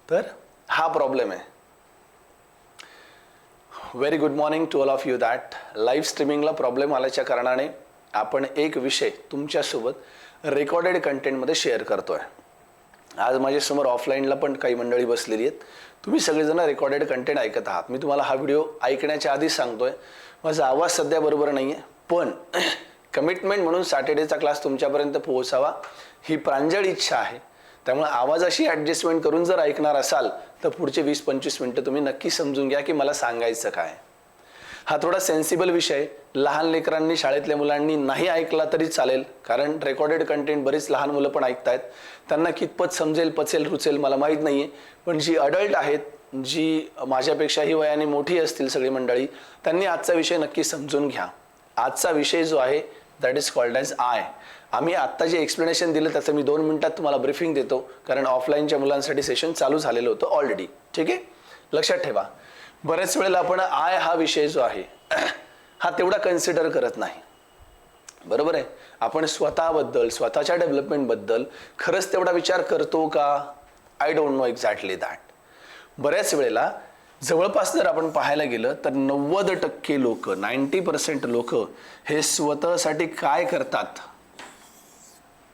तर हा प्रॉब्लेम आहे. Very good morning to all of you. That live स्ट्रीमिंगला प्रॉब्लेम आल्याच्या कारणाने आपण एक विषय तुमच्यासोबत रेकॉर्डेड कंटेंटमध्ये शेअर करतोय. आज माझ्यासमोर ऑफलाईनला पण काही मंडळी बसलेली आहेत. तुम्ही सगळेजण रेकॉर्डेड कंटेंट ऐकत आहात. मी तुम्हाला हा व्हिडिओ ऐकण्याच्या आधी सांगतोय, माझा आवाज सध्या बरोबर नाही आहे, पण कमिटमेंट म्हणून सॅटर्डेचा क्लास तुमच्यापर्यंत पोहोचावा ही प्रांजळ इच्छा आहे. त्यामुळे आवाजाशी ॲडजस्टमेंट करून जर ऐकणार असाल तर पुढचे 20-25 मिनिटं तुम्ही नक्की समजून घ्या की मला सांगायचं काय. हा थोडा सेन्सिबल विषय, लहान लेकरांनी, शाळेतल्या मुलांनी नाही ऐकला तरी चालेल, कारण रेकॉर्डेड कंटेंट बरीच लहान मुलं पण ऐकतायत. त्यांना कितपत समजेल, पचेल, रुचेल मला माहीत नाही आहे, पण जी अडल्ट आहेत, जी माझ्यापेक्षाही वयाने मोठी असतील सगळी मंडळी, त्यांनी आजचा विषय नक्की समजून घ्या. आजचा विषय जो आहे that is called as I. आम्ही आत्ता जे एक्सप्लेनेशन दिलं त्याचं मी 2 मिनिटात तुम्हाला ब्रीफिंग देतो, कारण ऑफलाईनच्या मुलांसाठी सेशन चालू झालेलं होतं ऑलरेडी. ठीक आहे, लक्षात ठेवा. बऱ्याच वेळेला आपण आय हा विषय जो आहे हा तेवढा कन्सिडर करत नाही, बरोबर आहे. आपण स्वतःबद्दल, स्वतःच्या डेव्हलपमेंटबद्दल खरंच तेवढा विचार करतो का? I don't know exactly that. बऱ्याच वेळेला जवळपास जर आपण पाहायला गेलं तर 90% लोक, 90% लोक हे स्वतःसाठी काय करतात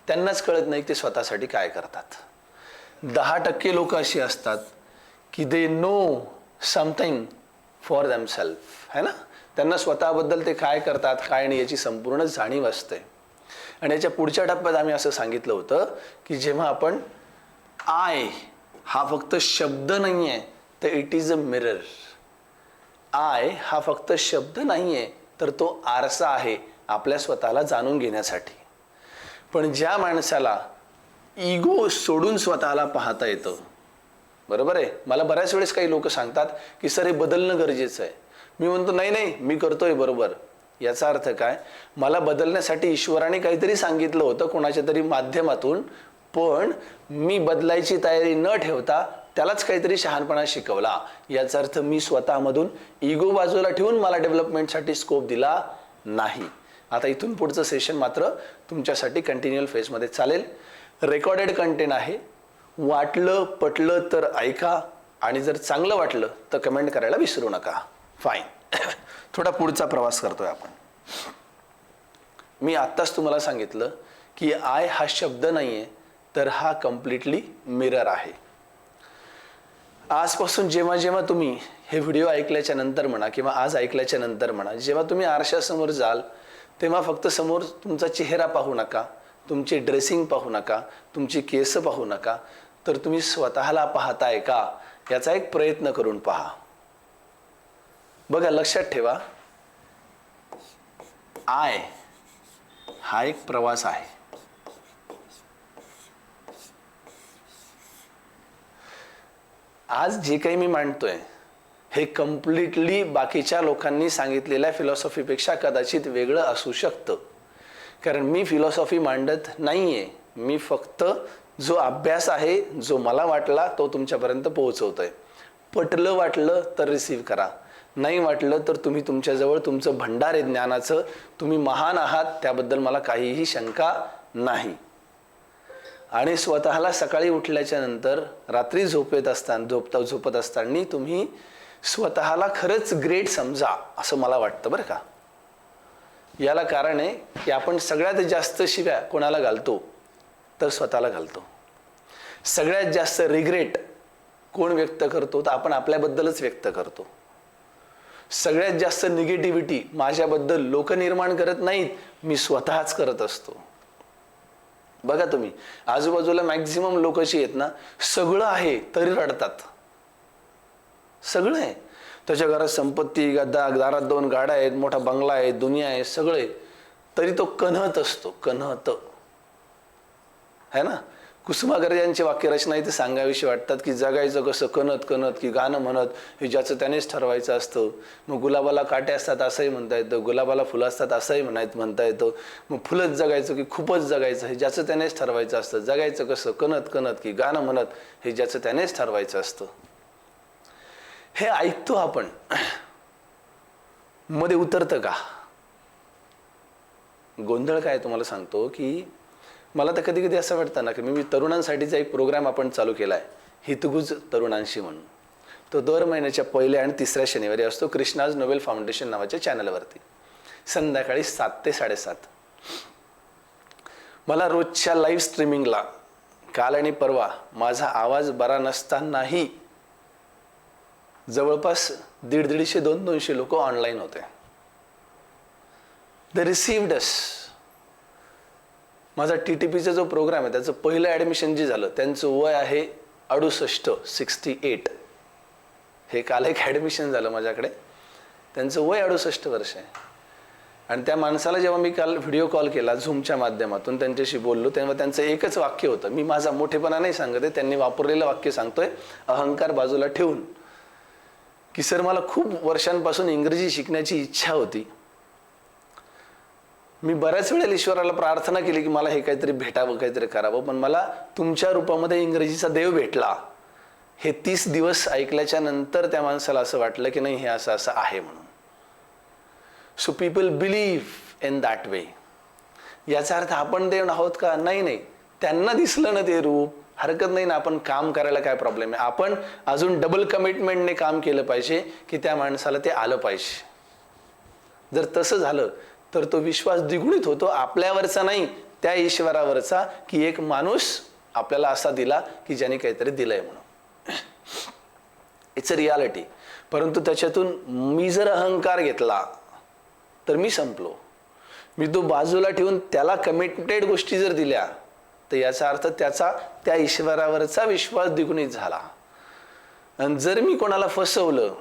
त्यांनाच कळत नाही ते स्वतःसाठी काय करतात. 10% लोक अशी असतात की they know something for themselves, है ना. त्यांना स्वतःबद्दल ते काय करतात, काय नाही याची संपूर्ण जाणीव असते. आणि याच्या पुढच्या टप्प्यात आम्ही असं सांगितलं होतं की जेव्हा आपण आय हा फक्त शब्द नाही आहे तर it is a mirror. I हा फक्त शब्द नाही आहे तर तो आरसा आहे आपल्या स्वतःला जाणून घेण्यासाठी. पण ज्या माणसाला इगो सोडून स्वतःला पाहता येतं, बरोबर आहे. मला बऱ्याच वेळेस काही लोक सांगतात की सर हे बदलणं गरजेचं आहे. मी म्हणतो नाही नाही, मी करतोय बरोबर. याचा अर्थ काय? मला बदलण्यासाठी ईश्वराने काहीतरी सांगितलं होतं कोणाच्या तरी माध्यमातून, पण मी बदलायची तयारी न ठेवता त्यालाच काहीतरी शहाणपणा शिकवला. याचा अर्थ मी स्वतःमधून इगो बाजूला ठेवून मला डेव्हलपमेंटसाठी स्कोप दिला नाही. आता इथून पुढचं सेशन मात्र तुमच्यासाठी कंटिन्युअल फेजमध्ये चालेल. रेकॉर्डेड कंटेंट आहे. वाटलं पटलं तर ऐका, आणि जर चांगलं वाटलं तर कमेंट करायला विसरू नका. फाईन. थोडा पुढचा प्रवास करतोय आपण. मी आत्ताच तुम्हाला सांगितलं की आय हा शब्द नाहीये तर हा कम्प्लिटली मिरर आहे. आजपासून जेव्हा जेव्हा तुम्ही हे व्हिडिओ ऐकल्याच्या नंतर म्हणा किंवा आज ऐकल्याच्या नंतर म्हणा, जेव्हा तुम्ही आरशासमोर जाल तेव्हा फक्त समोर तुमचा चेहरा पाहू नका, तुमची ड्रेसिंग पाहू नका, तुमची केस पाहू नका, तर तुम्ही स्वतःला पाहताय का याचा एक प्रयत्न करून पहा. बघा, लक्षात ठेवा, आय हा एक प्रवास आहे. आज जे काही मी मांडतोय हे कम्प्लिटली बाकीच्या लोकांनी सांगितलेल्या फिलॉसॉफीपेक्षा कदाचित वेगळं असू शकतं, कारण मी फिलॉसॉफी मांडत नाहीये. मी फक्त जो अभ्यास आहे, जो मला वाटला तो तुमच्यापर्यंत पोहोचवतोय. पटलं वाटलं तर रिसीव्ह करा, नाही वाटलं तर तुम्ही तुमच्याजवळ तुमचं भंडार आहे ज्ञानाचं, तुम्ही महान आहात, त्याबद्दल मला काहीही शंका नाही. आणि स्वतःला सकाळी उठल्याच्या नंतर, रात्री झोपत असताना तुम्ही स्वतःला खरंच ग्रेट समजा, असं मला वाटतं बरं का. याला कारण आहे की आपण सगळ्यात जास्त शिव्या कोणाला घालतो तर स्वतःला घालतो. सगळ्यात जास्त रिग्रेट कोण व्यक्त करतो तर आपण आपल्याबद्दलच व्यक्त करतो. सगळ्यात जास्त निगेटिव्हिटी माझ्याबद्दल लोक निर्माण करत नाहीत, मी स्वतःच करत असतो. बघा तुम्ही आजूबाजूला मॅक्झिमम लोक अशी आहेत ना, सगळं आहे तरी रडतात. सगळं आहे, त्याच्या घरात संपत्ती, दारात 2 गाड्या आहेत, मोठा बंगला आहे, दुनिया आहे, सगळे, तरी तो कन्हत असतो. कन्हत है ना. कुसुमाग्रज यांची वाक्यरचना इथे सांगावीशी वाटतात की जगायचं कसं कणत कणत की गाणं म्हणत, हे ज्याचं त्यानेच ठरवायचं असतं. मग गुलाबाला काटे असतात असंही म्हणता येतं, गुलाबाला फुलं असतात असंही म्हणता येतं. मग फुलंच जगायचं की खूपच जगायचं हे ज्याचं त्यानेच ठरवायचं असतं. जगायचं कसं कणत कणत की गाणं म्हणत, हे ज्याचं त्यानेच ठरवायचं असतं. हे ऐकतो आपण, मध्ये उतरतं का? गोंधळ काय तुम्हाला सांगतो की मला तर कधी कधी असं वाटतं ना की मी तरुणांसाठीचा एक प्रोग्राम आपण चालू केला आहे. हितगुज तरुणांशी म्हणून. तो दर महिन्याच्या पहिल्या आणि तिसऱ्या शनिवारी असतो कृष्णाज नोबेल फाउंडेशन नावाच्या चॅनलवरती, संध्याकाळी 7 ते 7:30. मला रोजच्या लाईव्ह स्ट्रीमिंगला काल आणि परवा माझा आवाज बरा नसतानाही जवळपास 150-200 लोक ऑनलाईन होते. दे रिसिव्ड अस. माझा TTPचा जो प्रोग्राम आहे त्याचं पहिलं ॲडमिशन जे झालं त्यांचं वय आहे 68. हे काल एक ॲडमिशन झालं माझ्याकडे, त्यांचं वय 68 वर्ष आहे. आणि त्या माणसाला जेव्हा मी काल व्हिडिओ कॉल केला झूमच्या माध्यमातून, त्यांच्याशी बोललो, तेव्हा त्यांचं एकच वाक्य होतं. मी माझा मोठेपणा नाही सांगत आहे, त्यांनी वापरलेलं वाक्य सांगतोय अहंकार बाजूला ठेवून, की सर मला खूप वर्षांपासून इंग्रजी शिकण्याची इच्छा होती. मी बऱ्याच वेळेला ईश्वराला प्रार्थना केली की मला हे काहीतरी भेटावं, काहीतरी करावं, पण मला तुमच्या रूपामध्ये इंग्रजीचा देव भेटला. हे 30 दिवस ऐकल्याच्या नंतर त्या माणसाला असं वाटलं की नाही, हे असं असं आहे म्हणून. So people believe in that way. याचा अर्थ आपण देव आहोत का? नाही नाही. त्यांना दिसलं ना ते रूप, हरकत नाही ना, आपण काम करायला काय प्रॉब्लेम आहे. आपण अजून डबल कमिटमेंटने काम केलं पाहिजे की त्या माणसाला ते आलं पाहिजे. जर तसं झालं तर तो विश्वास द्विगुणित होतो, आपल्यावरचा नाही, त्या ईश्वरावरचा, की एक माणूस आपल्याला असा दिला की ज्याने काहीतरी दिलंय म्हणून. It's a reality. परंतु त्याच्यातून मी जर अहंकार घेतला तर मी संपलो. मी तो बाजूला ठेवून त्याला कमिटेड गोष्टी जर दिल्या तर याचा अर्थ त्याचा त्या ईश्वरावरचा विश्वास द्विगुणित झाला. आणि जर मी कोणाला फसवलं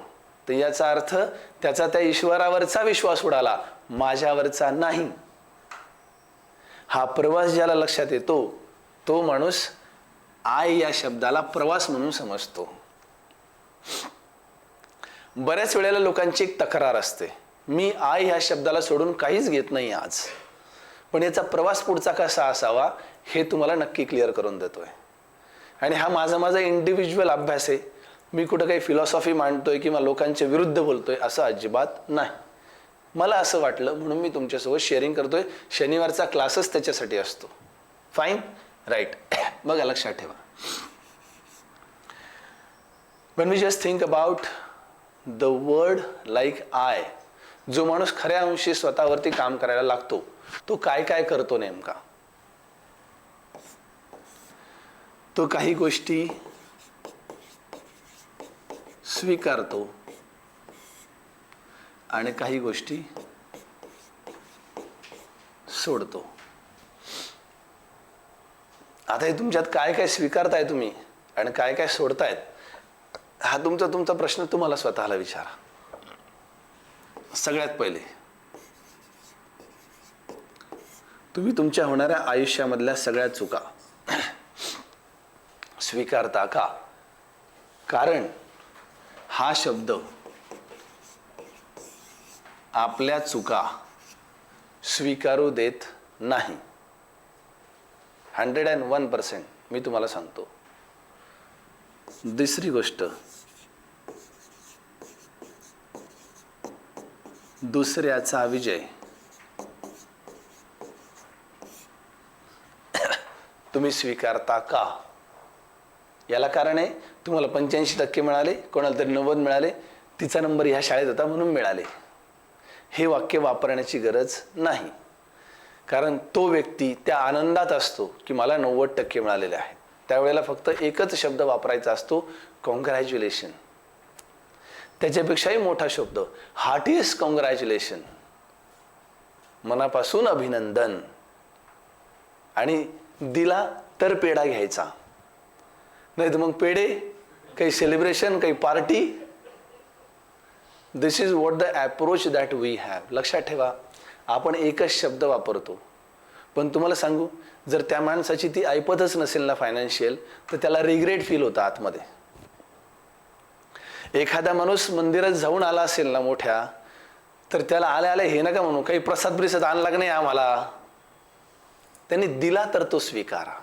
तर याचा अर्थ त्याचा त्या ईश्वरावरचा विश्वास उडाला, माझ्यावरचा नाही. हा प्रवास ज्याला लक्षात येतो तो माणूस आय या शब्दाला प्रवास म्हणून समजतो. बऱ्याच वेळेला लोकांची एक तक्रार असते, मी आय ह्या शब्दाला सोडून काहीच घेत नाही आज, पण याचा प्रवास पुढचा कसा असावा हे तुम्हाला नक्की क्लिअर करून देतोय. आणि हा माझा इंडिव्हिज्युअल अभ्यास आहे. मी कुठं काही फिलॉसॉफी मांडतोय किंवा लोकांच्या विरुद्ध बोलतोय असं अजिबात नाही. मला असं वाटलं म्हणून मी तुमच्यासोबत शेअरिंग करतोय. शनिवारचा क्लासच त्याच्यासाठी असतो. Fine, right. बघा, लक्षात ठेवा, when we just think about the word like I, जो माणूस खऱ्या अंशी स्वतःवरती काम करायला लागतो तो काय काय करतो नेमका? तो काही गोष्टी स्वीकारतो आणि काही गोष्टी सोडतो. आता हे तुमच्यात काय काय स्वीकारताय तुम्ही आणि काय काय सोडतायत, हा तुमचा प्रश्न तुम्हाला स्वतःला विचारा. सगळ्यात पहिले तुम्ही तुमच्या होणाऱ्या आयुष्यामधल्या सगळ्या चुका स्वीकारता का? कारण हा शब्द आपल्या चुका स्वीकारू देत नाही. 101% मी तुम्हाला सांगतो. दुसरी गोष्ट, दुसऱ्याचा विजय तुम्ही स्वीकारता का? याला कारण आहे तुम्हाला 85% मिळाले, कोणाला तरी 90 मिळाले, तिचा नंबर ह्या शाळेत होता म्हणून मिळाले. हे वाक्य वापरण्याची गरज नाही. कारण तो व्यक्ती त्या आनंदात असतो की मला 90% मिळालेले आहेत. त्यावेळेला फक्त एकच शब्द वापरायचा असतो, कॉंग्रॅच्युलेशन. त्याच्यापेक्षाही मोठा शब्द, हार्टिएस्ट कॉंग्रॅच्युलेशन, मनापासून अभिनंदन. आणि दिला तर पेढा घ्यायचा, नाही तर मग पेढे, काही सेलिब्रेशन, काही party. This is what the approach that we have. लक्षात ठेवा, आपण एकच शब्द वापरतो. पण तुम्हाला सांगू, जर त्या माणसाची ती ऐपतच नसेल ना फायनान्शियल, तर त्याला रिग्रेट फील होतं आतमध्ये. एखादा माणूस मंदिरात जाऊन आला असेल ना मोठ्या, तर त्याला आले आले हे नका म्हणू, काही प्रसाद बिसाद आणला की नाही आम्हाला. त्यांनी दिला तर तो स्वीकारा.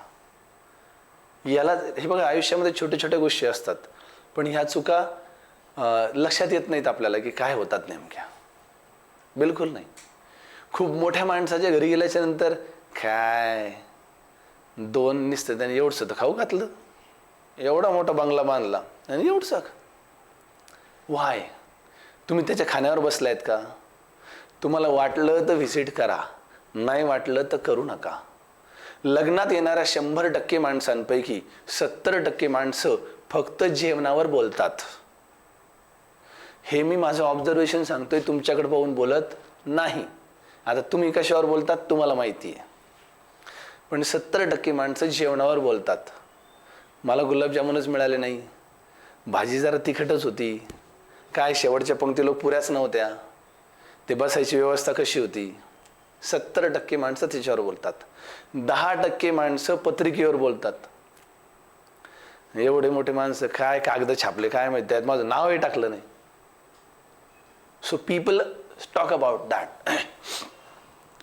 याला हे बघा, आयुष्यामध्ये छोट्या छोट्या गोष्टी असतात, पण ह्या चुका लक्षात येत नाहीत आपल्याला की काय होतात नेमक्या. बिलकुल नाही. खूप मोठ्या माणसाच्या घरी गेल्याच्या नंतर काय 2 निसतं त्याने एवढंसं तर खाऊ घातलं, एवढा मोठा बंगला बांधला आणि एवढंच वाय? तुम्ही त्याच्या खाण्यावर बसलायत का? तुम्हाला वाटलं तर व्हिजिट करा, नाही वाटलं तर करू नका. लग्नात येणाऱ्या 100% माणसांपैकी 70% माणसं फक्त जेवणावर बोलतात. हे मी माझं ऑब्झर्वेशन सांगतोय, तुमच्याकडे पाहून बोलत नाही. आता तुम्ही कशावर बोलतात तुम्हाला माहिती आहे, पण 70% माणसं जेवणावर बोलतात. मला गुलाबजामुनच मिळाले नाही, भाजी जरा तिखटच होती, काय शेवटच्या पंक्तीला पुऱ्याच नव्हत्या, ते बसायची व्यवस्था कशी होती. 70% माणसं त्याच्यावर बोलतात. 10% माणसं पत्रिकेवर बोलतात. एवढे मोठे माणसं काय कागद छापले काय माहिती, त्यात माझं नावही टाकलं नाही. So people talk about that.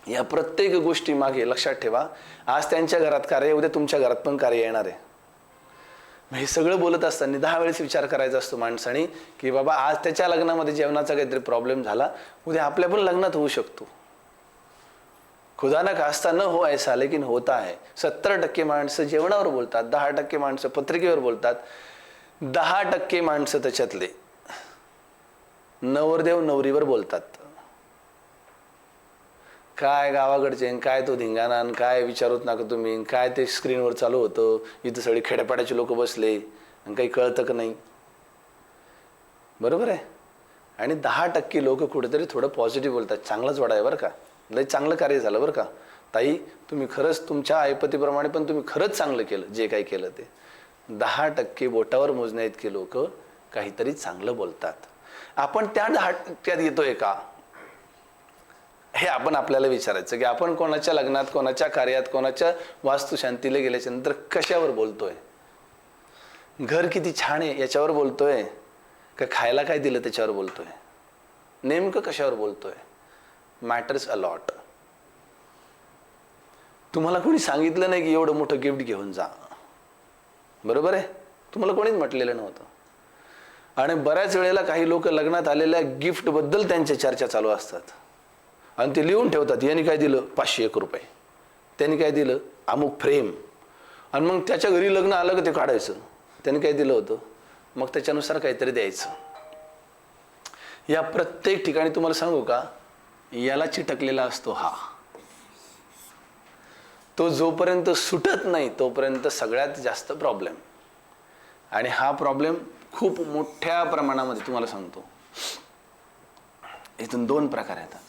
या प्रत्येक गोष्टी मागे लक्षात ठेवा, आज त्यांच्या घरात कार्य, उद्या तुमच्या घरात पण कार्य येणार आहे. हे सगळं बोलत असताना 10 वेळेस विचार करायचा असतो माणसाने, की बाबा आज त्याच्या लग्नामध्ये जेवणाचा काहीतरी प्रॉब्लेम झाला, उद्या आपल्या पण लग्नात होऊ शकतो. खुदा ना खास्ता न हो ऐसा लेकिन होता है. 70% माणसं जेवणावर बोलतात, 10% माणसं पत्रिकेवर बोलतात, 10% माणसं त्याच्यातले नवरदेव नवरीवर बोलतात. काय गावाकडचे, काय तो धिंगाणा, काय विचारूच नका तुम्ही, काय ते स्क्रीनवर चालू होतं, इथं सगळे खेड्यापाड्याचे लोक बसले आणि काही कळतं का नाही. बरोबर आहे. आणि 10% लोक कुठेतरी थोडं पॉझिटिव्ह बोलतात. चांगलंच वाढ आहे बरं का, लय चांगलं कार्य झालं बरं का ताई, तुम्ही खरंच तुमच्या ऐपतीप्रमाणे पण तुम्ही खरंच चांगलं केलं जे काही केलं ते. 10% बोटावर मोजण्या इतके लोक काहीतरी चांगलं बोलतात. आपण त्या 10% येतोय का, हे आपण आपल्याला विचारायचं. की आपण कोणाच्या लग्नात, कोणाच्या कार्यात, कोणाच्या वास्तुशांतीला गेल्याच्या नंतर कशावर बोलतोय. घर किती छान आहे याच्यावर बोलतोय का खायला काय दिलं त्याच्यावर बोलतोय, नेमकं कशावर बोलतोय. Matters a lot. तुम्हाला कोणी सांगितलं नाही की एवढं मोठं गिफ्ट घेऊन जा, बरोबर आहे, तुम्हाला कोणीच म्हटलेलं नव्हतं. आणि बऱ्याच वेळेला काही लोक लग्नात आलेल्या गिफ्ट बद्दल त्यांच्या चर्चा चालू असतात आणि ते लिहून ठेवतात. यांनी काय दिलं 501 रुपये, त्यांनी काय दिलं अमुक फ्रेम, आणि मग त्याच्या घरी लग्न आलं का ते काढायचं, त्यांनी काय दिलं होतं, मग त्याच्यानुसार काहीतरी द्यायचं. या प्रत्येक ठिकाणी तुम्हाला सांगू का, याला चिटकलेला असतो हा. तो जोपर्यंत सुटत नाही तोपर्यंत सगळ्यात जास्त प्रॉब्लेम. आणि हा प्रॉब्लेम खूप मोठ्या प्रमाणामध्ये तुम्हाला सांगतो. इथून 2 प्रकार येतात.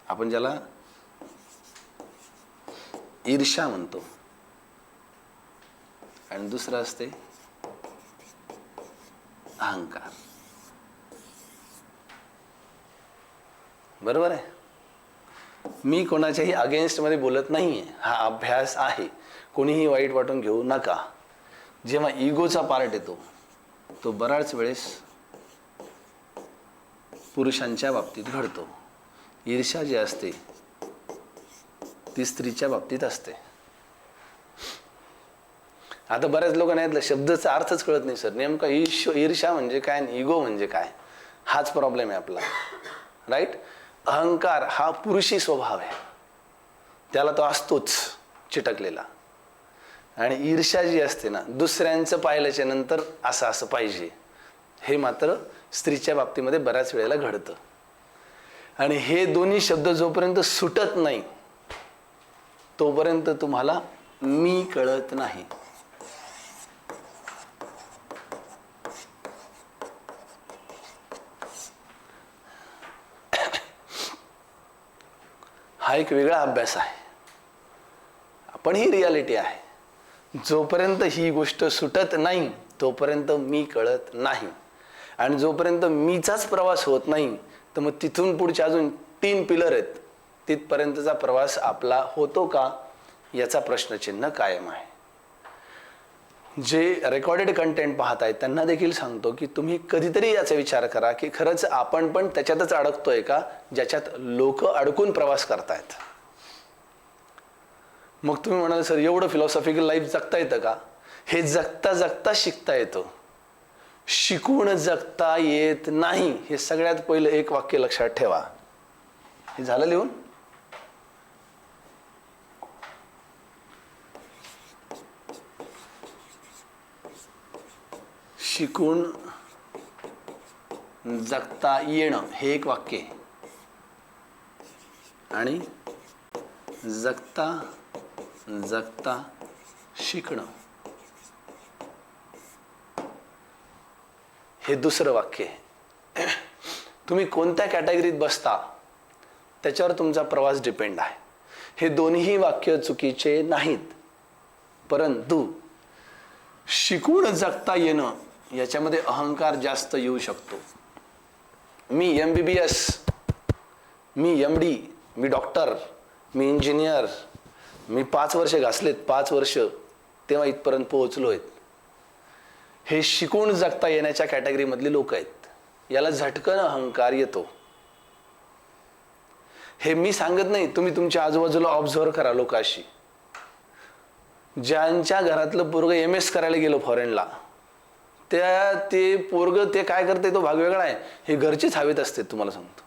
आपण ज्याला ईर्ष्या म्हणतो आणि दुसरं असते अहंकार. बरोबर आहे. मी कोणाच्याही अगेन्स्ट मध्ये बोलत नाहीये, हा अभ्यास आहे, कोणीही वाईट वाटून घेऊ नका. जेव्हा इगोचा पार्ट येतो तो बराच वेळेस पुरुषांच्या बाबतीत घडतो. ईर्ष्या जी असते ती स्त्रीच्या बाबतीत असते. आता बऱ्याच लोकांना यातला शब्दाचा अर्थच कळत नाही. सर नेमका ईर्ष्या म्हणजे काय आणि इगो म्हणजे काय, हाच प्रॉब्लेम आहे आपला, राईट. अहंकार हा पुरुषी स्वभाव आहे, त्याला तो असतोच चिटकलेला. आणि ईर्ष्या जी असते ना, दुसऱ्यांचं पाहिल्याच्या नंतर असं असं पाहिजे, हे मात्र स्त्रीच्या बाबतीमध्ये बऱ्याच वेळेला घडतं. आणि हे दोन्ही शब्द जोपर्यंत सुटत नाही तोपर्यंत तुम्हाला मी कळत नाही. हा एक वेगळा अभ्यास आहे, पण ही रियालिटी आहे. जोपर्यंत ही गोष्ट सुटत नाही तोपर्यंत मी कळत नाही. आणि जोपर्यंत मीचाच प्रवास होत नाही तर मग तिथून पुढचे अजून 3 पिलर आहेत, तिथपर्यंतचा प्रवास आपला होतो का याचा प्रश्नचिन्ह कायम आहे. जे रेकॉर्डेड कंटेंट पाहत आहेत त्यांना देखील सांगतो की तुम्ही कधीतरी याचा विचार करा की खरंच आपण पण त्याच्यातच अडकतोय का ज्याच्यात लोक अडकून प्रवास करतायत. मग तुम्ही म्हणाल सर एवढं फिलॉसॉफिकल लाईफ जगता येतं का. हे जगता जगता शिकता येतं, शिकून जगता येत नाही. हे सगळ्यात पहिलं एक वाक्य लक्षात ठेवा. हे झालं लिहून. शिकून जगता येणं हे एक वाक्य आहे, आणि जगता जगता शिकणं हे दुसरं वाक्य आहे. तुम्ही कोणत्या कॅटेगरीत बसता त्याच्यावर तुमचा प्रवास डिपेंड आहे. हे दोन्ही वाक्य चुकीचे नाहीत, परंतु शिकून जगता येणं याच्यामध्ये अहंकार जास्त येऊ शकतो. मी MBBS, मी MD, मी डॉक्टर, मी इंजिनियर, मी 5 वर्ष घासलेत, 5 वर्ष तेव्हा इथपर्यंत पोहोचलोय. हे शिकून जगता येण्याच्या कॅटेगरीमधली लोक आहेत. याला झटकन अहंकार येतो. हे मी सांगत नाही, तुम्ही तुमच्या आजूबाजूला ऑब्झर्व करा लोकांशी. ज्यांच्या घरातलं पोरग MS करायला गेलो फॉरेनला, ते पोरग ते काय करते तो भाग वेगळा आहे. हे घरचेच हवेत असते. तुम्हाला सांगतो,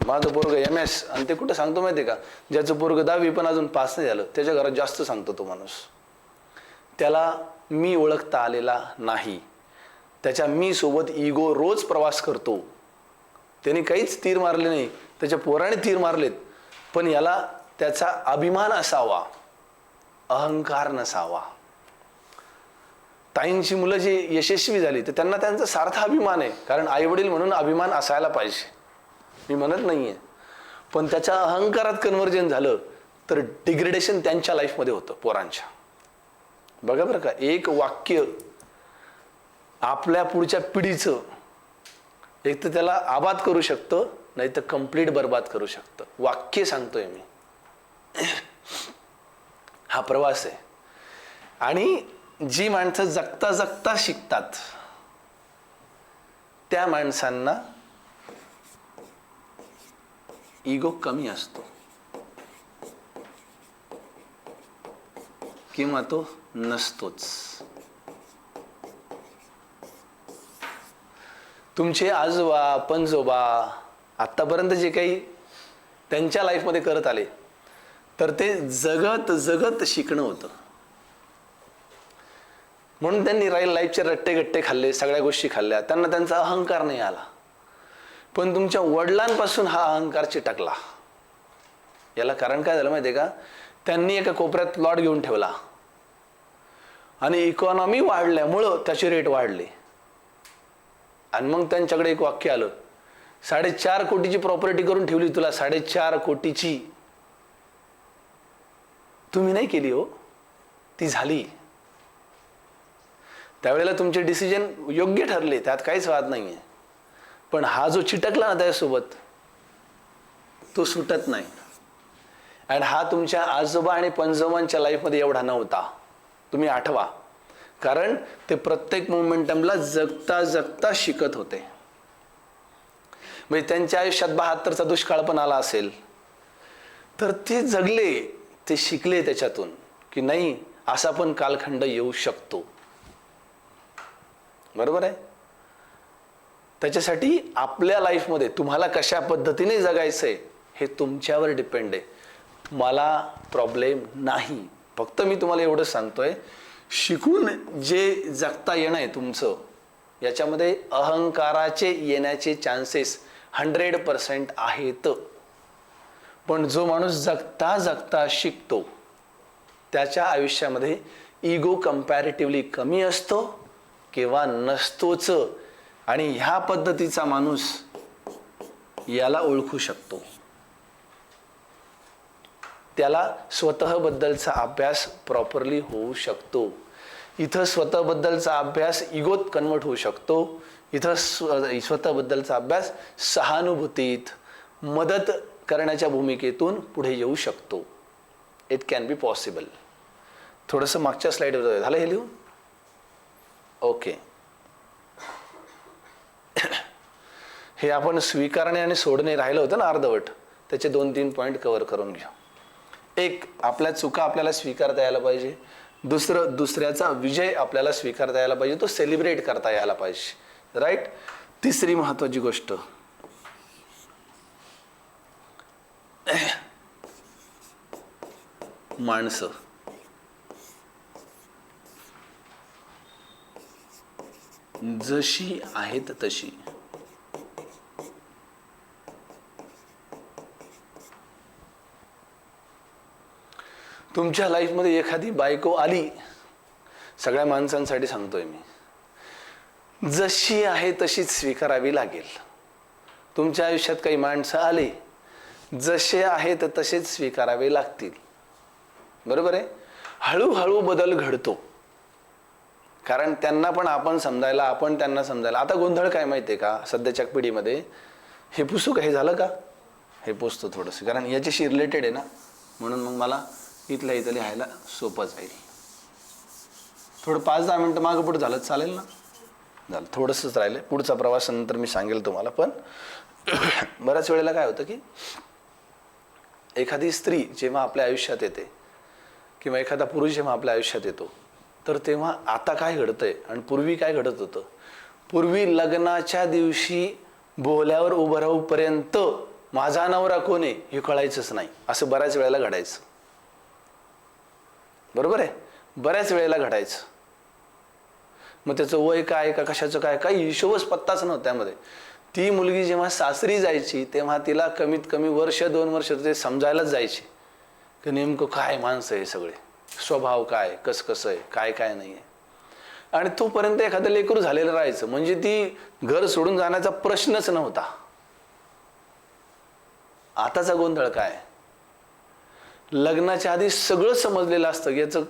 माझं पोरग MS, आणि ते कुठं सांगतो माहिती आहे का, ज्याचं पोरग 10वी पण अजून पास नाही झालं त्याच्या घरात जास्त सांगतो तो माणूस. त्याला मी ओळखता आलेला नाही. त्याच्या मी सोबत इगो रोज प्रवास करतो. त्याने काहीच तीर मारले नाही, त्याच्या पोराने तीर मारलेत, पण याला त्याचा अभिमान असावा, अहंकार नसावा. ताईंची मुलं जी यशस्वी झाली तर त्यांना त्यांचा सार्थ अभिमान आहे, कारण आई वडील म्हणून अभिमान असायला पाहिजे, मी म्हणत नाहीये. पण त्याच्या अहंकारात कन्व्हर्जन झालं तर डिग्रेडेशन त्यांच्या लाईफमध्ये होतं, पोरांच्या. बघा बरं का, एक वाक्य आपल्या पुढच्या पिढीचं एक तर त्याला आबाद करू शकतं, नाही तर कंप्लीट बर्बाद करू शकतं. वाक्य सांगतोय मी. हा प्रवास आहे. आणि जी माणसं जगता जगता शिकतात त्या माणसांना इगो कमी असतो, किंवा तो नसतोच. तुमचे आजोबा पणजोबा आतापर्यंत जे काही त्यांच्या लाईफमध्ये करत आले, तर ते जगत जगत शिकणं होतं. म्हणून त्यांनी लाईफचे रट्टे गट्टे खाल्ले, सगळ्या गोष्टी खाल्ल्या, त्यांना त्यांचा अहंकार नाही आला. पण तुमच्या वडिलांपासून हा अहंकार चिटकला. याला कारण काय झालं माहिती आहे का, त्यांनी एका कोपऱ्यात प्लॉट घेऊन ठेवला आणि इकॉनॉमी वाढल्यामुळं त्याचे रेट वाढले. आणि मग त्यांच्याकडे एक वाक्य आलं, 4.5 कोटीची प्रॉपर्टी करून ठेवली तुला, 4.5 कोटीची. तुम्ही नाही केली हो, ती झाली. त्यावेळेला तुमचे डिसिजन योग्य ठरले, त्यात काहीच वाद नाहीये. पण हा जो चिटकला ना त्याच्यासोबत, तो सुटत नाही. आणि हा तुमच्या आजोबा आणि पणजोबांच्या लाईफमध्ये एवढा नव्हता. तुम्ही आठवा, कारण ते प्रत्येक मोमेंटमला जगता जगता शिकत होते. म्हणजे त्यांच्या आयुष्यात 72चा दुष्काळ पण आला असेल, तर ते जगले, ते शिकले त्याच्यातून की नाही, असा पण कालखंड येऊ शकतो. बरोबर आहे. त्याच्यासाठी आपल्या लाईफमध्ये तुम्हाला कशा पद्धतीने जगायचंय हे तुमच्यावर डिपेंड आहे. मला प्रॉब्लेम नाही. फक्त मी तुम्हाला एवढं सांगतोय, शिकून जे जगता येणं आहे तुमचं, याच्यामध्ये अहंकाराचे येण्याचे चान्सेस 100% आहेत. पण जो माणूस जगता जगता शिकतो त्याच्या आयुष्यामध्ये इगो कंपॅरेटिव्हली कमी असतो किंवा नसतोच. आणि ह्या पद्धतीचा माणूस याला ओळखू शकतो. त्याला स्वतःबद्दलचा अभ्यास प्रॉपरली होऊ शकतो. इथं स्वतःबद्दलचा अभ्यास इगोत कन्वर्ट होऊ शकतो. इथं स्वतःबद्दलचा अभ्यास सहानुभूतीत मदत करण्याच्या भूमिकेतून पुढे येऊ शकतो. It can be possible. थोडंसं मागच्या स्लाइडवर झालं हे लिहून? ओके. हे आपण स्वीकारणे आणि सोडणे राहिलं होतं ना अर्धवट, त्याचे 2-3 पॉईंट कव्हर करून घेऊ. एक, आपल्या चुका आपल्याला स्वीकारता यायला पाहिजे. दुसरं, दुसऱ्याचा विजय आपल्याला स्वीकारता यायला पाहिजे, तो सेलिब्रेट करता यायला पाहिजे. राईट. तिसरी महत्वाची गोष्ट, माणसं. जशी आहेत तशी. तुमच्या लाईफमध्ये एखादी बायको आली, सगळ्या माणसांसाठी सांगतोय मी, जशी आहे तशीच स्वीकारावी लागेल. तुमच्या आयुष्यात काही माणसं आले, जसे आहेत तसेच स्वीकारावे लागतील. बरोबर आहे. हळूहळू बदल घडतो, कारण त्यांना पण आपण समजायला, आपण त्यांना समजायला. आता गोंधळ काय माहितीये का सध्याच्या पिढीमध्ये, हे पुसू का, हे झालं का, हे पुसतो थोडंसं, कारण याच्याशी रिलेटेड आहे ना, म्हणून मग मला इथल्या इथं लिहायला सोपं जाईल. थोडं 5-10 मिनटं मागं पुढं झालं चालेल ना. झालं, थोडंसंच राहिलं. पुढचा प्रवास नंतर मी सांगेल तुम्हाला. पण बऱ्याच वेळेला काय होतं की एखादी स्त्री जेव्हा आपल्या आयुष्यात येते किंवा एखादा पुरुष जेव्हा आपल्या आयुष्यात येतो, तर तेव्हा आता काय घडतंय आणि पूर्वी काय घडत होतं. पूर्वी लग्नाच्या दिवशी बोल्यावर उभं राहूपर्यंत माझा नवरा कोण आहे हे कळायचंच नाही, असं बऱ्याच वेळेला घडायचं. बरोबर आहे, बऱ्याच वेळेला घडायचं. मग त्याचं वय काय का कशाचं काय, काही हिशोबच पत्ताच नव्हता त्यामध्ये. ती मुलगी जेव्हा सासरी जायची तेव्हा तिला कमीत कमी 1-2 वर्ष ते समजायलाच जायचे की नेमकं काय माणसं आहे, सगळे स्वभाव काय, कसं आहे, काय काय नाही आहे. आणि तोपर्यंत एखादं लेकरू झालेलं राहायचं, म्हणजे ती घर सोडून जाण्याचा प्रश्नच नव्हता. आताचा गोंधळ काय, लग्नाच्या आधी सगळं समजलेलं असतं की याचं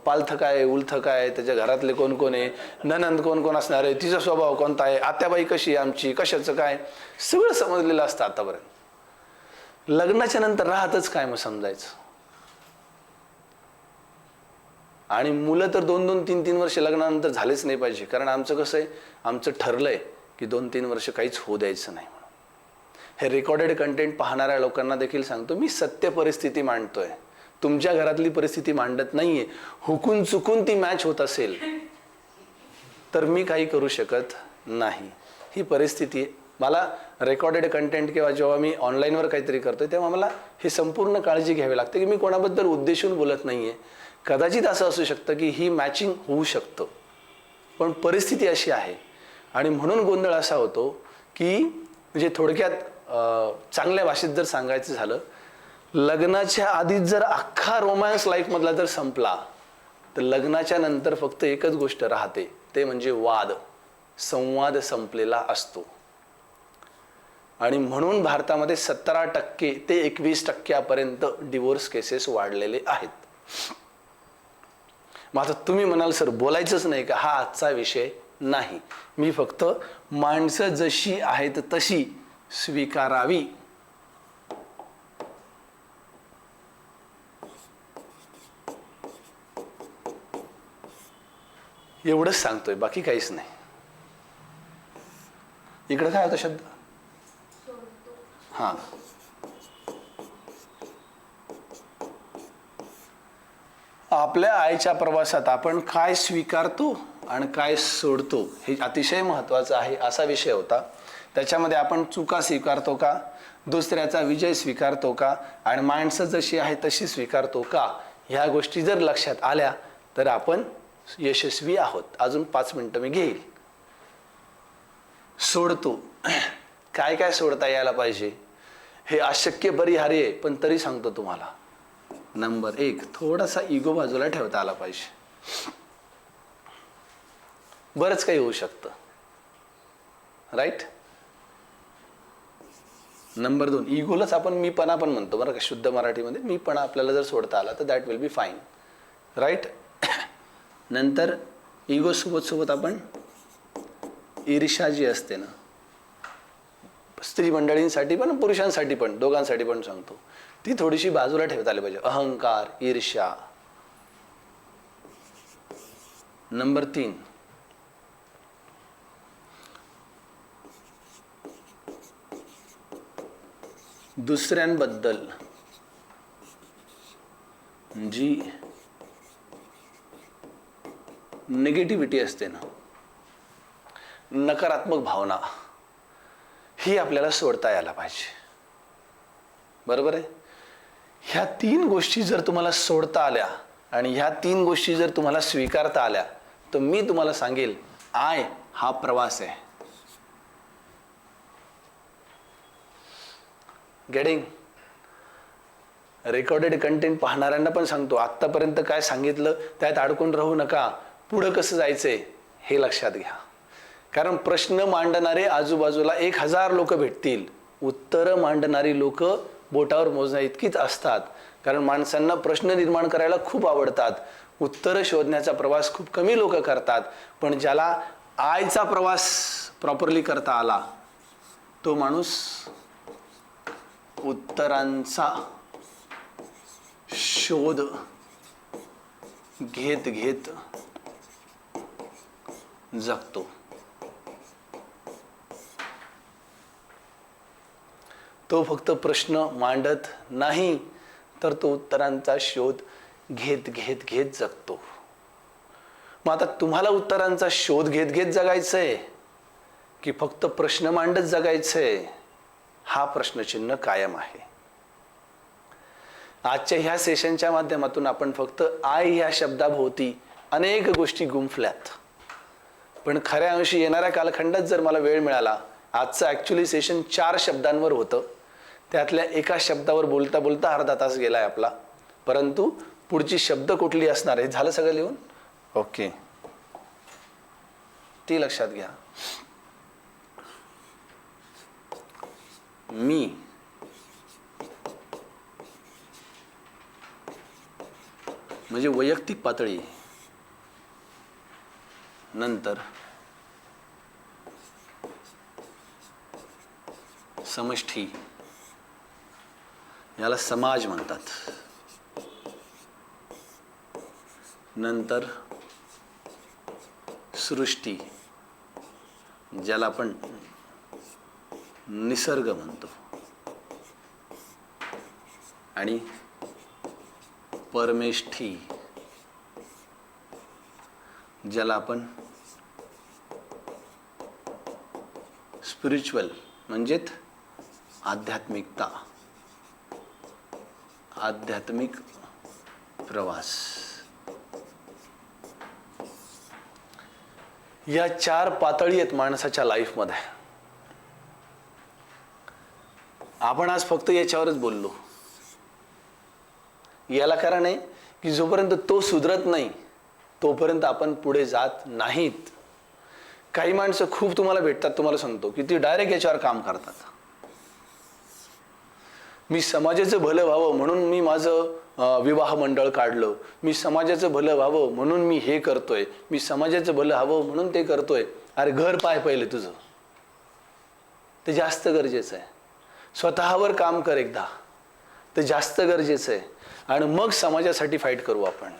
पालथं काय, उलथं काय, त्याच्या घरातले कोण कोण आहे, ननंद कोण कोण असणार आहे, तिचा स्वभाव कोणता आहे, आत्याबाई कशी आहे आमची, कशाचं काय, सगळं समजलेलं असतं आतापर्यंत. लग्नाच्या नंतर राहतच काय मग समजायचं. आणि मुलं तर 2-2, 3-3 वर्ष लग्नानंतर झालेच नाही पाहिजे, कारण आमचं कसं आहे, आमचं ठरलंय की 2-3 वर्ष काहीच होऊ द्यायचं नाही म्हणून. हे रेकॉर्डेड कंटेंट पाहणाऱ्या लोकांना देखील सांगतो, मी सत्य परिस्थिती मांडतोय, तुमच्या घरातली परिस्थिती मांडत नाहीये. हुकून चुकून ती मॅच होत असेल तर मी काही करू शकत नाही. ही परिस्थिती आहे. मला रेकॉर्डेड कंटेंट किंवा जेव्हा मी ऑनलाईनवर काहीतरी करतोय तेव्हा मला हे संपूर्ण काळजी घ्यावी लागते की मी कोणाबद्दल उद्देशून बोलत नाहीये. कदाचित असं असू शकतं की ही मॅचिंग होऊ शकतं, पण परिस्थिती अशी आहे. आणि म्हणून गोंधळ असा होतो की म्हणजे थोडक्यात चांगल्या भाषेत जर सांगायचं झालं, लग्नाच्या आधीच जर अख्खा रोमॅन्स लाईफमधला जर संपला तर लग्नाच्या नंतर फक्त एकच गोष्ट राहते, ते म्हणजे वाद, संवाद संपलेला असतो. आणि म्हणून भारतामध्ये 17% ते 21% डिवोर्स केसेस वाढलेले आहेत. मग आता तुम्ही म्हणाल सर बोलायचंच नाही का, हा आजचा विषय नाही. मी फक्त माणसं जशी आहेत तशी स्वीकारावी एवढंच सांगतोय, बाकी काहीच नाही. इकडे काय होता शब्द, हा, आपल्या आईच्या प्रवासात आपण काय स्वीकारतो आणि काय सोडतो हे अतिशय महत्त्वाचं आहे, असा विषय होता. त्याच्यामध्ये आपण चुका स्वीकारतो का, दुसऱ्याचा विजय स्वीकारतो का, आणि माणसं जशी आहे तशी स्वीकारतो का, ह्या गोष्टी जर लक्षात आल्या तर आपण यशस्वी आहोत. अजून 5 मिनिटं मी घेईल. सोडतो, काय काय सोडता यायला पाहिजे हे अशक्य परिहार्य आहे, पण तरी सांगतो तुम्हाला. नंबर 1, थोडासा इगो बाजूला ठेवता आला पाहिजे. बरंच काही होऊ शकतं, राईट. नंबर 2, इगोलाच आपण मीपणा पण म्हणतो बरं का, शुद्ध मराठीमध्ये मीपणा आपल्याला जर सोडता आला तर that will be fine, right. नंतर इगो सोबत आपण ईर्ष्या जी असते ना, स्त्री मंडळींसाठी पण पुरुषांसाठी पण दोघांसाठी पण सांगतो, ती थोडीशी बाजूला ठेवता आली पाहिजे. अहंकार, ईर्ष्या. नंबर 3, दुसऱ्यांबद्दल जी निगेटिव्हिटी असते ना, नकारात्मक भावना, ही आपल्याला सोडता यायला पाहिजे. बरोबर आहे. ह्या 3 गोष्टी जर तुम्हाला सोडता आल्या आणि ह्या 3 गोष्टी जर तुम्हाला स्वीकारता आल्या तर मी तुम्हाला सांगेल आय हा प्रवास आहे. गेटिंग? रेकॉर्डेड कंटेंट पाहणाऱ्यांना पण सांगतो, आत्तापर्यंत काय सांगितलं त्यात अडकून राहू नका, पुढं कसं जायचंय हे लक्षात घ्या. कारण प्रश्न मांडणारे आजूबाजूला 1000 लोक भेटतील, उत्तरं मांडणारी लोक बोटावर मोजण्या इतकीच असतात. कारण माणसांना प्रश्न निर्माण करायला खूप आवडतात, उत्तरं शोधण्याचा प्रवास खूप कमी लोक करतात. पण ज्याला आयचा प्रवास प्रॉपरली करता आला तो माणूस उत्तरांचा शोध घेत घेत जगतो. तो फक्त प्रश्न मांडत नाही, तर तो उत्तरांचा शोध घेत घेत घेत जगतो. मग आता तुम्हाला उत्तरांचा शोध घेत घेत जगायचंय की फक्त प्रश्न मांडत जगायचंय, हा प्रश्नचिन्ह कायम आहे. आजच्या ह्या सेशनच्या माध्यमातून आपण फक्त आय ह्या शब्दाभोवती अनेक गोष्टी गुंफल्यात. पण खऱ्या अंशी येणाऱ्या कालखंडात जर मला वेळ मिळाला, आजचं ॲक्च्युली सेशन 4 शब्दांवर होतं, त्यातल्या एका शब्दावर बोलता बोलता अर्धा तास गेलाय आपला. परंतु पुढची शब्द कुठली असणार आहे झालं सगळं लिहून? ओके, ती लक्षात घ्या. मी म्हणजे वैयक्तिक पातळी, नंतर समष्टी, याला समाज म्हणतात, नंतर सृष्टी ज्याला आपण निसर्ग म्हणतो, आणि परमेष्ठी ज्याला आपण स्पिरिच्युअल म्हणजेच आध्यात्मिकता, आध्यात्मिक प्रवास. या 4 पातळी आहेत माणसाच्या लाईफमध्ये. आपण आज फक्त याच्यावरच बोललो. याला कारण आहे की जोपर्यंत तो सुधरत नाही तोपर्यंत आपण पुढे जात नाहीत. काही माणसं खूप तुम्हाला भेटतात, तुम्हाला सांगतो की ती डायरेक्ट याच्यावर काम करतात. मी समाजाचं भलं व्हावं म्हणून मी माझं विवाह मंडळ काढलं, मी समाजाचं भलं व्हावं म्हणून मी हे करतोय, मी समाजाचं भलं हवं म्हणून ते करतोय. अरे घर पाय पहिले तुझं, ते जास्त गरजेचं आहे. स्वतःवर काम कर एकदा, ते जास्त गरजेचं आहे. आणि मग समाजासाठी फाईट करू आपण.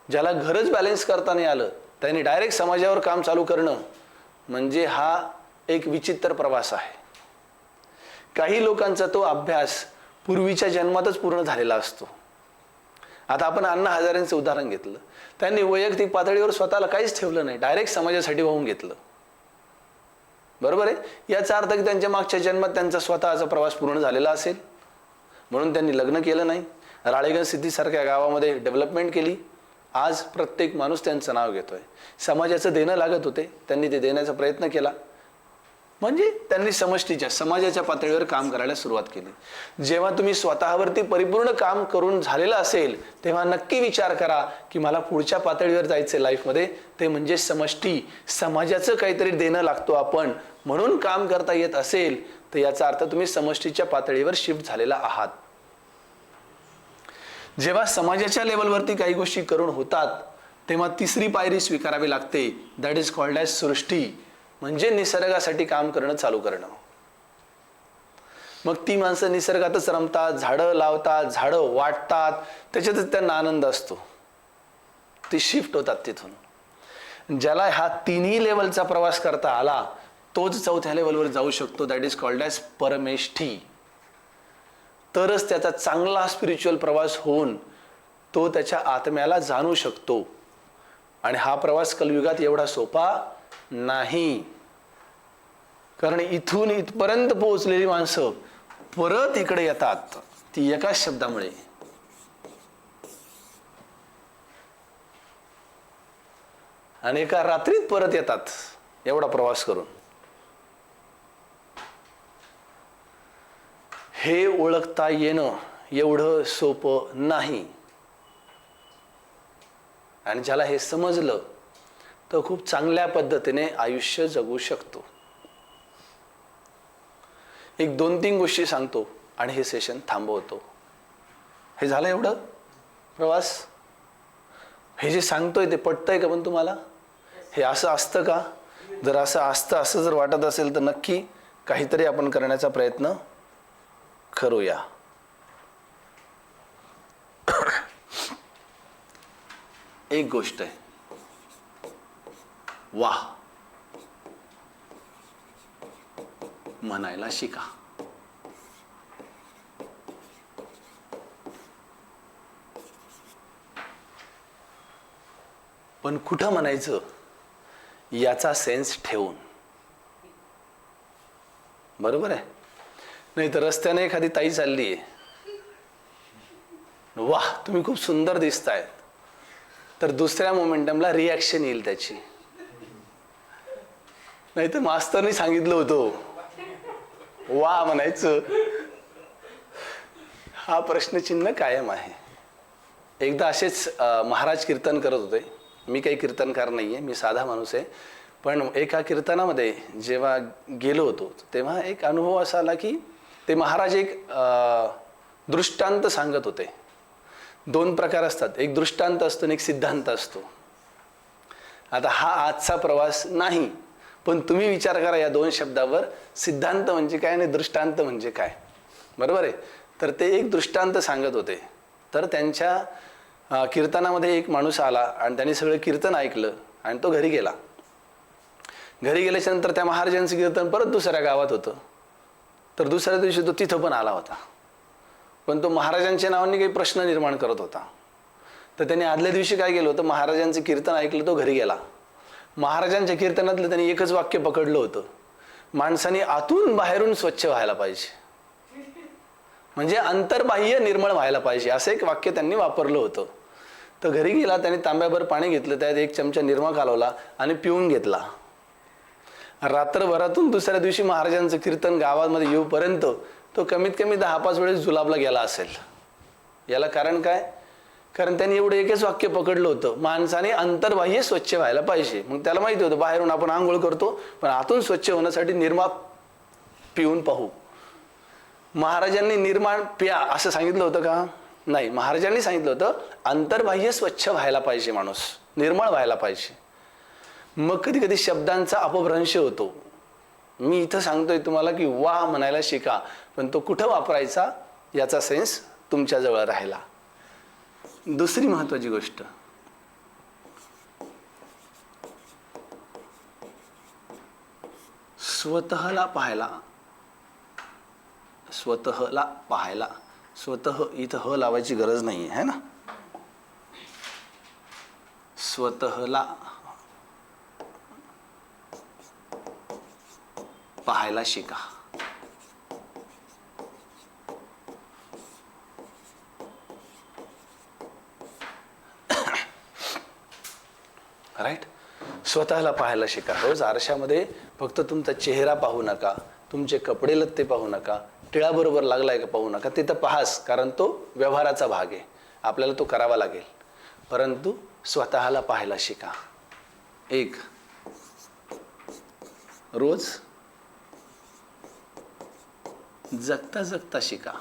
ज्याला घरच बॅलन्स करता नाही आलं त्याने डायरेक्ट समाजावर काम चालू करणं म्हणजे हा एक विचित्र प्रवास आहे. काही लोकांचा तो अभ्यास पूर्वीच्या जन्मातच पूर्ण झालेला असतो. आता आपण अण्णा हजारेंचं उदाहरण घेतलं, त्यांनी वैयक्तिक पातळीवर स्वतःला काहीच ठेवलं नाही, डायरेक्ट समाजासाठी वाहून घेतलं. बरोबर आहे? याचा अर्थ की त्यांच्या मागच्या जन्मात त्यांचा स्वतःचा प्रवास पूर्ण झालेला असेल म्हणून त्यांनी लग्न केलं नाही, राळेगण सिद्धीसारख्या गावामध्ये डेव्हलपमेंट केली. आज प्रत्येक माणूस त्यांचं नाव घेतोय. समाजाचं देणं लागत होते, त्यांनी ते देण्याचा प्रयत्न केला. म्हणजे त्यांनी समष्टीच्या समाजाच्या पातळीवर काम करायला सुरुवात केली. जेव्हा तुम्ही स्वतःवरती परिपूर्ण काम करून झालेलं असेल तेव्हा नक्की विचार करा की मला पुढच्या पातळीवर जायचं लाईफमध्ये, ते म्हणजे समष्टी, समाजाचं काहीतरी देणं लागतो आपण म्हणून काम करता येत असेल तर याचा अर्थ तुम्ही समष्टीच्या पातळीवर शिफ्ट झालेला आहात. जेव्हा समाजाच्या लेवलवरती काही गोष्टी करून होतात तेव्हा तिसरी पायरी स्वीकारावी लागते, दॅट इज कॉल्ड ॲज सृष्टी, म्हणजे निसर्गासाठी काम करणं चालू करणं. मग ती माणसं निसर्गातच रमतात, झाडं लावतात, झाडं वाटतात, त्याच्यातच त्यांना आनंद असतो. ती शिफ्ट होतात तिथून. ज्याला हा तिन्ही लेवलचा प्रवास करता आला तोच 4थ्या लेवलवर जाऊ शकतो, दॅट इज कॉल्ड ॲज परमेष्ठी. तरच त्याचा चांगला स्पिरिच्युअल प्रवास होऊन तो त्याच्या आत्म्याला जाणू शकतो. आणि हा प्रवास कलियुगात एवढा सोपा नाही, कारण इथून इथपर्यंत पोहोचलेली माणसं परत इकडे येतात ती एकाच शब्दामुळे, आणि एका रात्रीत परत येतात एवढा प्रवास करून. हे ओळखता येणं एवढं सोपं नाही. आणि ज्याला हे समजलं तो खूप चांगल्या पद्धतीने आयुष्य जगू शकतो. एक 2-3 गोष्टी सांगतो आणि हे सेशन थांबवतो. हे झालं एवढं प्रवास. हे जे सांगतोय ते पटतंय का पण तुम्हाला? हे असं असतं का? जर असं असतं, असं जर वाटत असेल तर नक्की काहीतरी आपण करण्याचा प्रयत्न करूया. एक गोष्ट आहे, वाह म्हणायला शिका. पण कुठं म्हणायचं याचा सेन्स ठेवून. बरोबर आहे? नाही तर रस्त्याने एखादी ताई चालली आहे, वाह तुम्ही खूप सुंदर दिसतायत, तर दुसऱ्या मोमेंटमला रिॲक्शन येईल त्याची. नाही तर मास्तरनी सांगितलं होतं वा म्हणायचं. हा प्रश्नचिन्ह कायम आहे. एकदा असेच महाराज कीर्तन करत होते. मी काही कीर्तनकार नाही आहे, मी साधा माणूस आहे. पण एका कीर्तनामध्ये जेव्हा गेलो होतो तेव्हा एक अनुभव असा आला की ते महाराज एक दृष्टांत सांगत होते. 2 प्रकार असतात, एक दृष्टांत असतो आणि एक सिद्धांत असतो. आता हा आजचा प्रवास नाही, पण तुम्ही विचार करा या 2 शब्दावर, सिद्धांत म्हणजे काय आणि दृष्टांत म्हणजे काय. बरोबर आहे? तर ते एक दृष्टांत सांगत होते. तर त्यांच्या कीर्तनामध्ये एक माणूस आला आणि त्यांनी सगळं कीर्तन ऐकलं आणि तो घरी गेला. घरी गेल्याच्या नंतर त्या महाराजांचं कीर्तन परत दुसऱ्या गावात होतं. तर दुसऱ्या दिवशी तो तिथं पण आला होता, पण तो महाराजांच्या नावाने काही प्रश्न निर्माण करत होता. तर त्यांनी आदल्या दिवशी काय केलं होतं, महाराजांचं कीर्तन ऐकलं, तो घरी गेला. महाराजांच्या कीर्तनातलं त्यांनी एकच वाक्य पकडलं होतं, माणसाने आतून बाहेरून स्वच्छ व्हायला पाहिजे, म्हणजे अंतर्बाह्य निर्मळ व्हायला पाहिजे, असं एक वाक्य त्यांनी वापरलं होतं. तर घरी गेला, त्याने तांब्याभर पाणी घेतलं, त्यात 1 चमचा निरमा कालवला आणि पिऊन घेतला. रात्रभरातून दुसऱ्या दिवशी महाराजांचं कीर्तन गावामध्ये येऊपर्यंत तो कमीत कमी 10-5 वेळेस जुलाबला गेला असेल. याला कारण काय? कारण त्यांनी एवढं एकच वाक्य पकडलं होतं, माणसाने अंतर्बाह्य स्वच्छ व्हायला पाहिजे. मग त्याला माहिती होतं बाहेरून आपण आंघोळ करतो, पण आतून स्वच्छ होण्यासाठी निरमा पिऊन पाहू. महाराजांनी निर्माण प्या असं सांगितलं होतं का? नाही. महाराजांनी सांगितलं होतं अंतर्बाह्य स्वच्छ व्हायला पाहिजे, माणूस निर्मळ व्हायला पाहिजे. मग कधी कधी शब्दांचा अपभ्रंश होतो. मी इथं सांगतोय तुम्हाला की वा म्हणायला शिका, पण तो कुठं वापरायचा याचा सेन्स तुमच्याजवळ राहिला. दुसरी महत्त्वाची गोष्ट, स्वतःला पाहायला. स्वतःला पाहायला, स्वतः इथं ह लावायची गरज नाही आहे ना. स्वतःला पाहायला शिका. राईट? स्वतःला पाहायला शिका. रोज आरशामध्ये फक्त तुमचा चेहरा पाहू नका, तुमचे कपडे लत्ते पाहू नका, टिळा बरोबर लागलाय का पाहू नका. तिथं पाहास, कारण तो व्यवहाराचा भाग आहे, आपल्याला तो करावा लागेल. परंतु स्वतःला पाहायला शिका. एक, रोज जगता जगता शिका.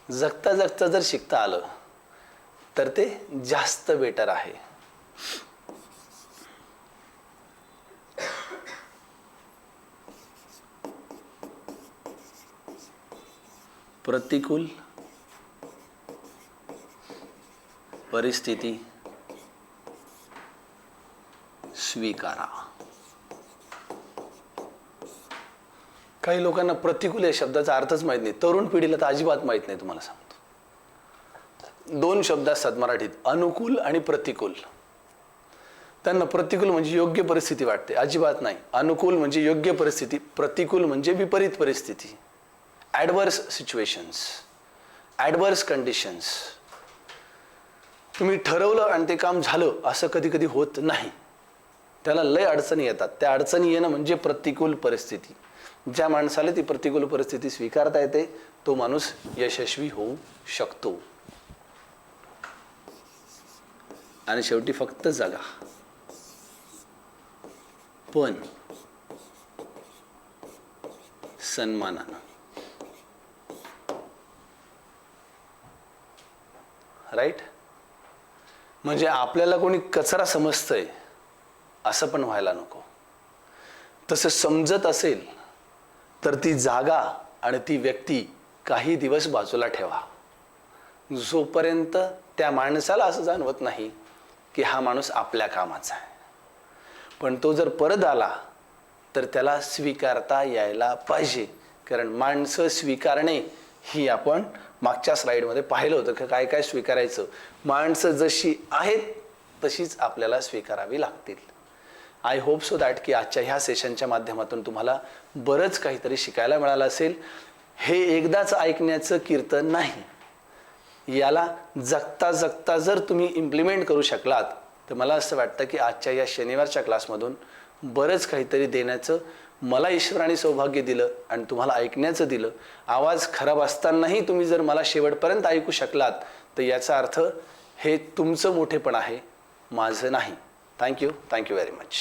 जगता जगता जर शिकता आलं तर ते जास्त बेटर आहे. प्रतिकूल परिस्थिती स्वीकारा. काही लोकांना प्रतिकूल या शब्दाचा अर्थच माहित नाही. तरुण पिढीला तर अजिबात माहित नाही. तुम्हाला सांगतो, 2 शब्द असतात मराठीत, अनुकूल आणि प्रतिकूल. त्यांना प्रतिकूल म्हणजे योग्य परिस्थिती वाटते, अजिबात नाही. अनुकूल म्हणजे योग्य परिस्थिती, प्रतिकूल म्हणजे विपरीत परिस्थिती, ॲडवर्स सिच्युएशन्स. Adverse conditions. तुम्ही ठरवलं आणि ते काम झालं असं कधी कधी होत नाही. त्याला लय अडचणी येतात. त्या अडचणी येणं म्हणजे प्रतिकूल परिस्थिती. ज्या माणसाला ती प्रतिकूल परिस्थिती स्वीकारता येते तो माणूस यशस्वी होऊ शकतो. आणि शेवटी फक्त जगा, पण सन्मानानं. राईट. म्हणजे आपल्याला कोणी कचरा समजतंय असं पण व्हायला नको. तसं समजत असेल तर ती जागा आणि ती व्यक्ती काही दिवस बाजूला ठेवा, जोपर्यंत त्या माणसाला असं जाणवत नाही की हा माणूस आपल्या कामाचा आहे. पण तो जर परत आला तर त्याला स्वीकारता यायला पाहिजे. कारण माणसं स्वीकारणे ही आपण मागच्या स्लाईडमध्ये पाहिलं होतं की काय काय स्वीकारायचं. माणसं जशी आहेत तशीच आपल्याला स्वीकारावी लागतील. आय होप सो दॅट की आजच्या ह्या सेशनच्या माध्यमातून तुम्हाला बरंच काहीतरी शिकायला मिळालं असेल. हे एकदाच ऐकण्याचं कीर्तन नाही. याला जगता जगता जर तुम्ही इम्प्लिमेंट करू शकलात तर मला असं वाटतं की आजच्या या शनिवारच्या क्लासमधून बरंच काहीतरी देण्याचं मला ईश्वराने सौभाग्य दिलं आणि तुम्हाला ऐकण्याचं दिलं. आवाज खराब असतानाही तुम्ही जर मला शेवटपर्यंत ऐकू शकलात तर याचा अर्थ हे तुमचं मोठेपण आहे, माझं नाही. Thank you very much.